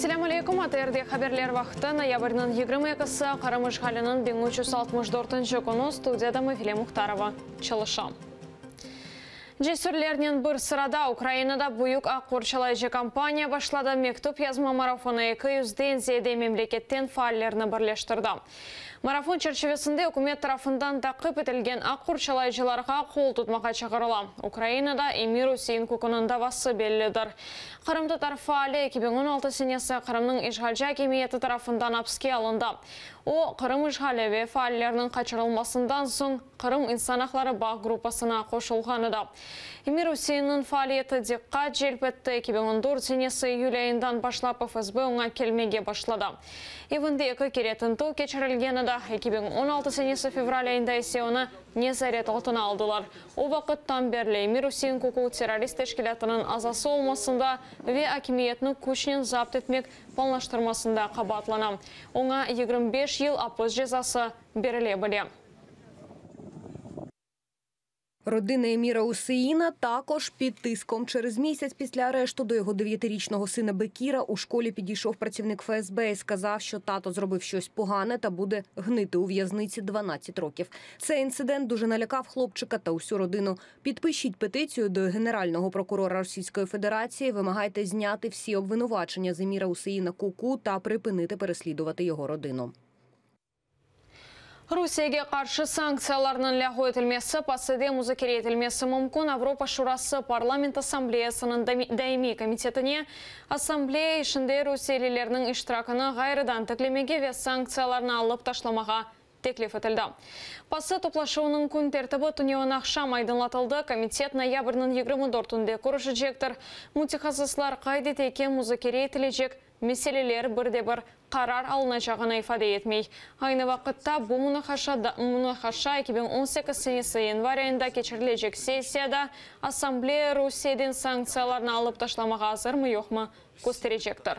Ассаламу алейкум, АТР'де хабарлар вақыты ноябрьнің 22-сі Қарамыш халінің 1364 күні студияда Мәфиле Мұхтарова чылыша. Жесүрлерінен бір сырада Украинада бұйық аққоршалайжы компания башлады. Мектуп язма марафоны 200-ден зейде мемлекеттен фааллеріні бірлештірді. Марафон чәрчевесінде үкімет тарафындан тақып етілген аққоршалайжыларға қол тұтмаға чағырыла. Украинада Эмир Усейн көкінінде басы белледір. Қырымды тарфали 2016 сенесі Қырымның ишғалжа кемиеті тарафындан апске алынды. О, Қырым ишғалеве фааллерінің қачырылмасындан соң Қырым инсан ақлары бақ группасына қошылғаныда. Эмир Усейннің фаалиеті диққат желпетті 2014 сенесі июль айындан башлап ФСБ оңа келмеге башлады. Евінде екі керетін тұл кечірілгені 2016 сенесі февраль айында есе оны незарет алтын алдылар. О вақыттан берлі Эмир Усейн көку террорист тәшкілатының азасы олмасында ве акимиетінің күшінен запт етмек балнаштырмасында қабатлана. Оңа 25 ел апыз жазасы беріле біле. Родина Еміра Усеїна також під тиском. Через місяць після арешту до його 9-річного сина Бекіра у школі підійшов працівник ФСБ і сказав, що тато зробив щось погане та буде гнити у в'язниці 12 років. Цей інцидент дуже налякав хлопчика та усю родину. Підпишіть петицію до Генерального прокурора Російської Федерації, вимагайте зняти всі обвинувачення з Еміра Усеїна Куку та припинити переслідувати його родину. Русияге қаршы санкцияларының ләғу етілмесі пасыде музыкере етілмесі мүмкін. Авропа Шурасы парламент ассамблеясының даими комитетіне ассамблея ішінде Русиялелерінің иштиракыны ғайрыдан тіклемеге ве санкцияларына алып ташламаға теклиф етілді. Пасы топлашуының күн тәртібі түнеуін ақшам айдынлатылды. Комитет ноябрьнің 24-тінде көріші жектір. Мутихазыслар қайдет екен музыкере етілежек меселелер бірде-бір қарар алынacağını ifade етмей. Айны вақытта бұл мұнахаша 2018 сенесі январь айында кечірілежек сессияда ассамблея Русиядан санкцияларына алып ташламаға азыр мы жоқ мы көстережектір.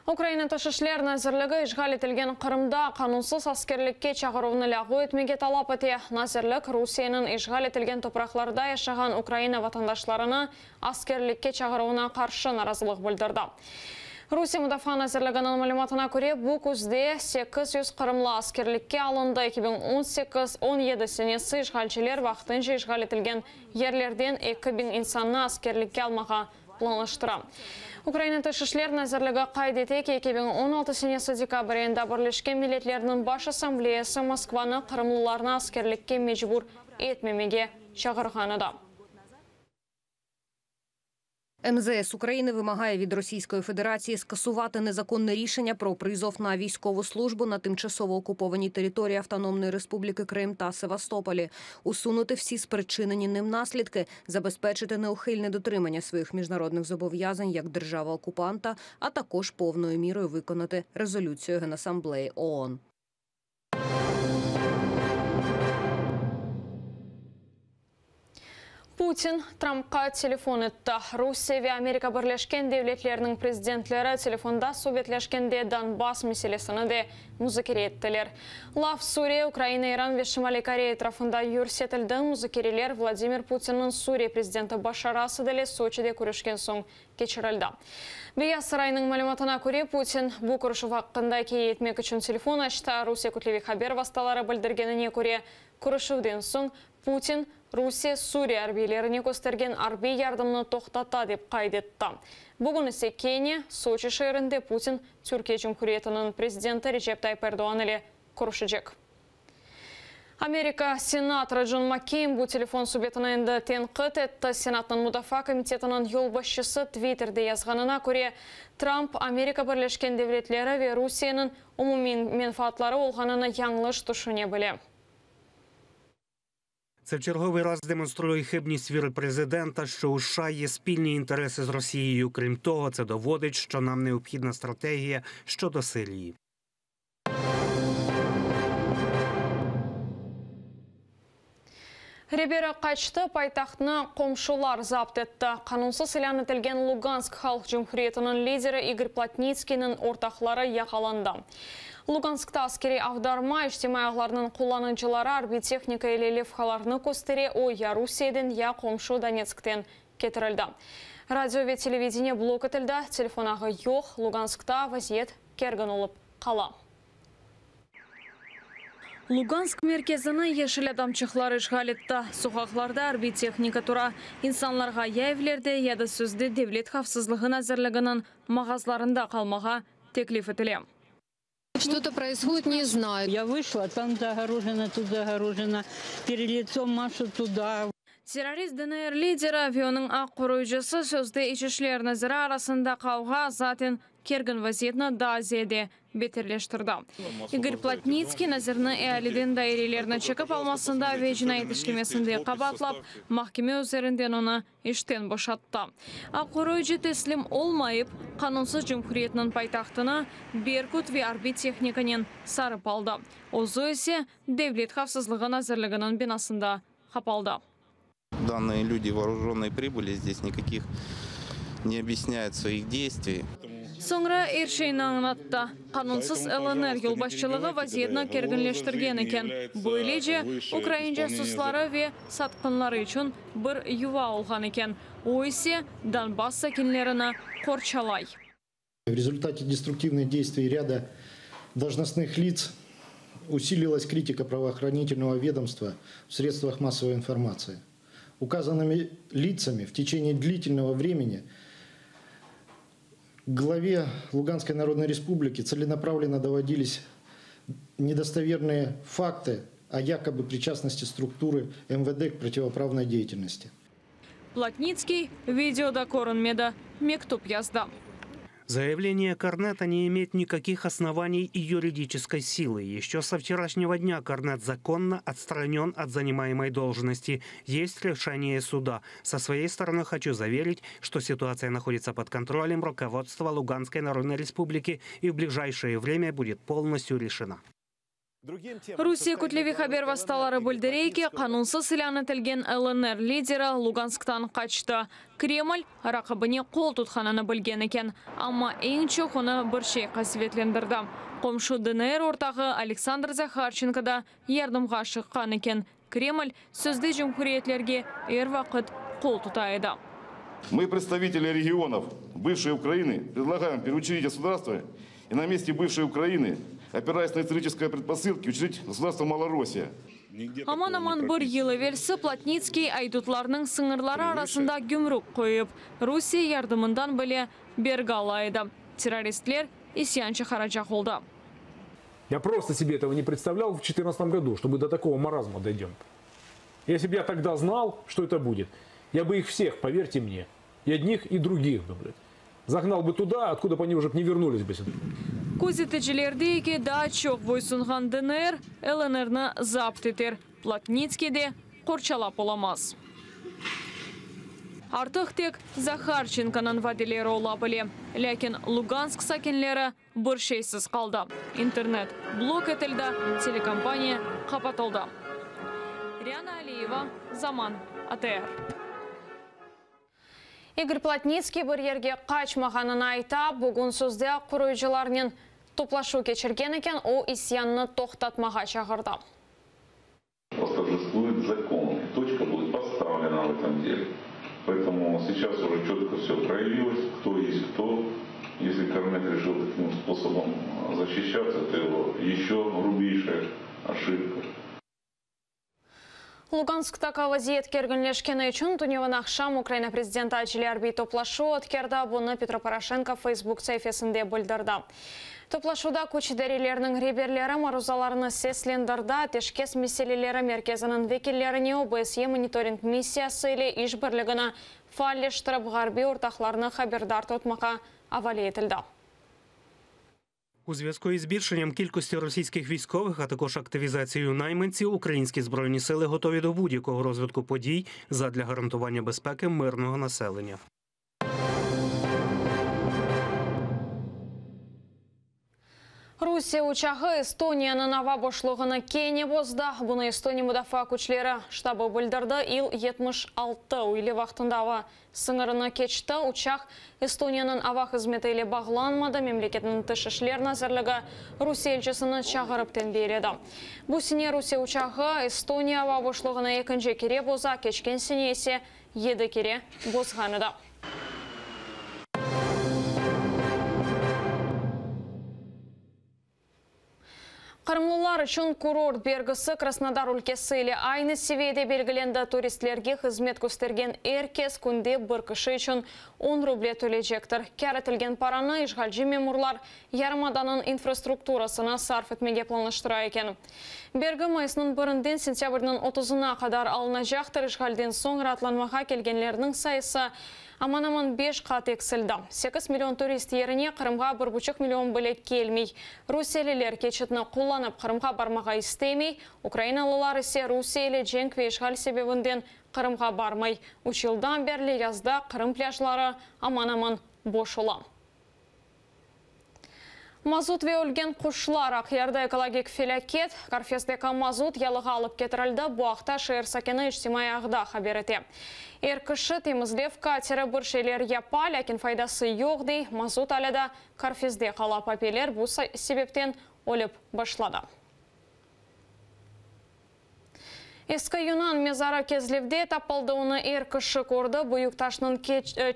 Украина ташышлар назірлігі ишғал етілген Қырымда қанунсыз аскерлікке чағыруыны ләғу етмеге талап ете. Назірлік Русияның ишғал етілген топырақларда яшаған Украина ватандашларыны аскерлікке чағыруына қаршы наразылық білдірді. Русия Мұдафа назірлігінің мәліматына көре бұл көзде 800 қырымлы аскерлікке алынды. 2018-17 сенесі ишғалчылар вақтынша ишғал етілген ерлерден 2000 инсанны аскерлікке алмаға планлаштыра. Украина ташышлар назірлігі қайдете 2016 сенесі декабрында Бірлескен Миллетлерінің баш ассамблеясы Москваны қырымлыларына аскерлікке мejbur етмемеге чағырғаныда. МЗС України вимагає від Російської Федерації скасувати незаконне рішення про призов на військову службу на тимчасово окупованій території Автономної Республіки Крим та Севастополі, усунути всі спричинені ним наслідки, забезпечити неухильне дотримання своїх міжнародних зобов'язань як держава-окупанта, а також повною мірою виконати резолюцію Генасамблеї ООН. Путин Трампқа телефон етті. Русия ве Америка Бірлескен Девлетлерінің президентлері телефонда Советлешкенде Донбасс мәселесіні де музыкере еттілер. Лав Сурия, Украина, Иран ве Шимали Корея трафында юрсетілді музыкерелер Владимир Путиннің Сурия президенті Башар Асадыле Сочиде көрішкен соң кечірілді. Бия сарайының мәліматына көре Путин бұл көріші ваққында кей етмек үшін телефон ашты. Русия күтлеві хабер басталары білдіргеніне көре көрішуден соң Путин Русия Сурия арбейлеріне көстерген арбей ярдымны тоқтата деп қайдетті. Бүгін ісе Кения, Сочи шайырында Путин Түркия Жүмхуриетінің президенті Режеп Тайып Эрдоған еле көрішіжек. Америка сенаторы Джон Маккейн бұл телефон субъектіні енді тенқыт етті. Сенатның Мұдафа комитетінің елбасшысы Твиттерде yazғанына көре Трамп Америка Бірлескен Девлетлері ве Русияның умуми менфаатлары олғанына яңлыш тушыне біле. Це в черговий раз демонструє хибність віри президента, що у США є спільні інтереси з Росією. Крім того, це доводить, що нам необхідна стратегія щодо Сирії. Ребері қачты пайтақтына қомшылар запт етті. Қанунсыз селян етілген Луганск халық жүмхуриетінің лидері Игорь Плотницкийнің ортақлары яқаланды. Луганскта аскери авдарма іштемай ағларының қоланынчылары арбитехника елелев қаларыны көстере о я Русиядан, я қомшу Донецктен кетірілді. Радио ве телевидение блок етілді, телефонағы йоқ, Луганскта вазиет керген олып қала. Луганск мерkezini ешіл адамчықлар işğalitті. Соғақларда арби техника тұра. İnsanlarga евлерде яды сөзді девлет қавсызлығын әзірлігінің мағазларында қалмаға теклиф етілем. Что-то происходит, не знаю. Я вышла, там загорожено, тут загорожено. Перед лицом машут туда. Террорист ДНР лидері авионың ақ құройжысы сөзді ішішлер назыры арасында қауға затен керген вазиетні дазеде бетерлештірді. Игорь Плотницкий назырны әліден дайрелеріні чекіп алмасында вежіна етішлемесінде қабатлап, махкеме өзерінден оны іштен бошатты. Ақ құройжы теслим олмайып, қанунсыз жүмхуриетінің пайтақтыны Беркут ве арби техниканен сарып алды. Озы есе девлет қавсызлығын әзірлігінің бинасында қапалды. Данные люди вооруженные прибыли, здесь никаких не объясняют своих действий. Соңра ершейін аңынатты. Қанунсыз ЛНР елбасшылығы вазиетні кергінлештірген екен. Бұйлеже Украин жасуслары ве сатқынлары үшін бір юва олған екен. Ойсе Донбасс сәкенлеріні қорчалай. В результате деструктивных действий ряда должностных лиц усилилась критика правоохранительного ведомства в средствах массовой информации. Указанными лицами в течение длительного времени к главе Луганской Народной Республики целенаправленно доводились недостоверные факты о якобы причастности структуры МВД к противоправной деятельности. Плотницкий видеода Коронмеда мектуб язда. Заявление Корнета не имеет никаких оснований и юридической силы. Еще со вчерашнего дня Корнет законно отстранен от занимаемой должности. Есть решение суда. Со своей стороны хочу заверить, что ситуация находится под контролем руководства Луганской Народной Республики и в ближайшее время будет полностью решена. Русия күтлеві хабер васталары бүлдірейке қанунсыз сыляны тілген ЛНР лидері Лугансктан қачты. Кремль рақыбыне қол тұтқананы білген екен. Амма ең чоқ оны бір шей қасветлендірді. Қомшу ДНР ортағы Александр Захарченко да ярдымға шыққан екен. Кремль сөзді жүмхуриетлерге әр вақыт қол тұтайды. Мы, представители регионов бывшей Украины, предлагаем переучредить государство и на месте бывшей Украины, опираясь на исторические предпосылки, учредить государство Малороссия. Аман-аман бір елі велсі Плотницкий айдутларының сыңырлары арасында гүмрук қойып, Русия ярдымындан біле бергі алайды. Террористлер исянчы қарачақ олды. Я просто себе этого не представлял в 2014 году, чтобы до такого маразма дойдем. Если бы я тогда знал, что это будет, я бы их всех, поверьте мне, и одних, и других, загнал бы туда, откуда бы они уже не вернулись бы сюда. Көзетечілердейке да чоқ бойсынған ДНР, ЛНР-ны запт етер. Плотницкий де қорчалап оламаз. Артық тек Захарченканың ваделері ола біле. Ләкин Луганск сәкенлері бір шейсіз қалды. Интернет блок етілді, телекомпания қапатылды. Риана Алиева, Заман, АТР. Игорь Плотницкий бір ерге қачмағанын айта, бүгін сөзде құройжыларының топлашу кечірген екен, о исянны тоқтатмаға шағырды. Восторжествует закон, точка будет поставлена в этом деле. Поэтому сейчас уже четко все проявилось, кто есть кто. Если Корнет решил таким способом защищаться, это его еще грубейшая ошибка. Луганскта вазиет кергенлешкені үшін түневін ақшам Украина президенті Ачили Арби топлашу өткерді, бұны Петро Порошенко Facebook сәйфесінде білдірді. Топлашуда көчедерелерінің реберлері марузаларыны сеслендірді, тешкес меселелері мерkezінің векеллеріне ОБСЕ мониторинг миссиясы или иш бірлігіні фаллештіріп ғарби ортақларыны хабердар тотмаға авалі етілді. У зв'язку із збільшенням кількості російських військових, а також активізацією найманців, українські збройні сили готові до будь-якого розвитку подій задля гарантування безпеки мирного населення. Русия учағы Эстонияның ава бошлығыны кейне бозда. Бұны Эстония мұдафа күчлері штабы білдірді. Ил 76 үйлі вақтындағы сыңырыны кечті. Учақ Эстонияның ава қызметі елі бағланмады. Мемлекетінің тышышлер назырлығы Русия елчісіні чағырыптен береді. Бұл сіне Русия учағы Эстония ава бошлығыны екінші кере боза, кечкен сіне есе еді кере бозғаныда. Қырымлылар үшін курорт бергісі Краснодар өлкесі елі айны севейде белгіленді туристлерге қызмет көстерген әркес күнде бір кіші үшін 10 рубле төлейжектір. Кәрітілген параны işgalci мемурлар ярмаданын инфраструктурасына сарф етмеге планыштыра екен. Бергі майысының бірінден сентябрдің 30-на қадар алына жақтыр işgalден соң ратланмаға келгенлерінің сайысы аман-аман 5 қат ексілді. 8 миллион турист еріне Қырымға 1,5 миллион білет келмей. Русиялілер кечетіні қоланып Қырымға бармаға істемей, Украиналылар ісе Русиялі женг вешғал себебінден Қырымға бармай. Училдан берлі язда Қырым пляжлары аман-аман бош ола. Мазут ве өлген құшылар ақиярда экологик фелякет, Карфестека мазут ялыға алып кетірілді, бұақта шайыр сакені іштемай ағда қабереті. Еркіші темізлев катері бір шейлер япа, ләкін файдасы жоқ дей, мазут әліда Карфесте қала папелер бұл себептен олып башлады. Ескі Юнан мезара кезлевде тапалдауыны еркіші көрді, бұйықташының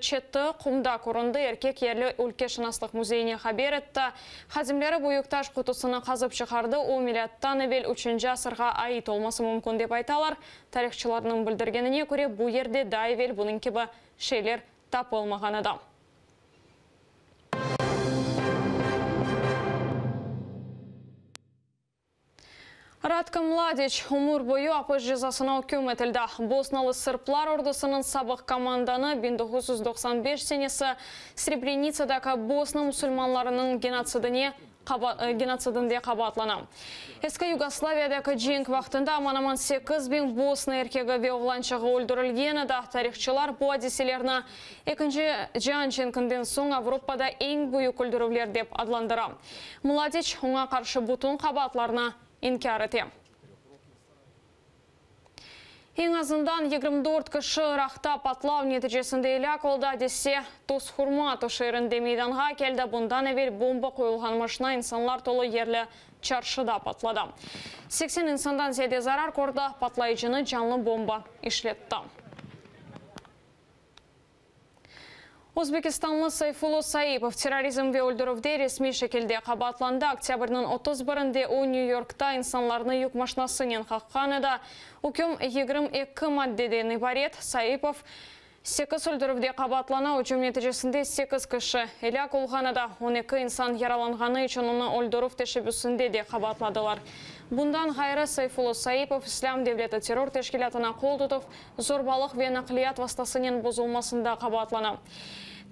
четті құмда көрінді еркек ерлі өлкешінаслық музейіне хабер етті. Хазімлері бұйықташ құтысыны қазып шығарды, о миллияттан әвел 3-ші асырға айт олмасы мүмкін деп айталар. Тарихшыларының білдіргеніне көре бұл ерде дайвел бұның кебі шейлер тапылмаған адам. Радко Младич умыр бойы апыз жазасына үкім етілді. Босналы сырплар ордысының сабық команданы 1995 сенесі Сребреницадағы Босна мұсылманларының геноцидінде қабатлана. Ескі Югославиядағы женг вақтында аман-аман 8 бен Босна еркегі веовланчығы өлдірілгені да тарихчылар бұл әдеселеріні 2-ші жан женкінден соң Авропада ең бұйық өлдірулер деп адландыра. Младич оңа қаршы бұтын қабатларына инкар ете. Ең азындан 24 кіші рақта патлау нәтижесінде иляк олда десе тұс хурма тұшырынды мейданға келді. Бұндан әвел бомба қойылған машина инсанлар толы ерлі чаршыда патлады. 80 инсандан зеде зарар көрді, патлайыжыны жанлы бомба ішлетті. Өзбекистанлы Сайфулло Саипов терроризм ве өлдірівде ресми шекелде қабатланды. Октябрның 31-де о Нью-Йоркта инсанларны юк машинасынен қаққан еді. Үкім 22 маддеден ибарет. Саипов 8 өлдірівде қабатлана үчім нәтижесінде 8 кіші еляк олғанада 12 инсан яраланғаны үшін оны өлдірів тешебісінде де қабатладылар. Бұндан ғайры Сайфулло Саипов Ислам Девлеті террор тешкілятына қол тұтып, зорбалық ве нақлият вастасынен бұзылмасында қабатлана.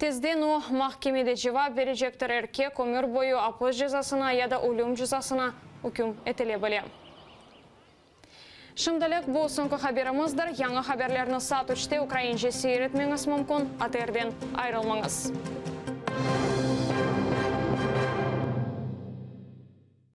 Тезден о махкемеде жауап бережектір еркек өмір бойы апыз жазасына яда өлім жазасына үкім етіле біле. Шымдалек бұл соңғы хаберіміздір. Яңа хаберлеріні саат 3-те Украин жесі еретмеңіз мүмкін. Атерден айрылмаңыз.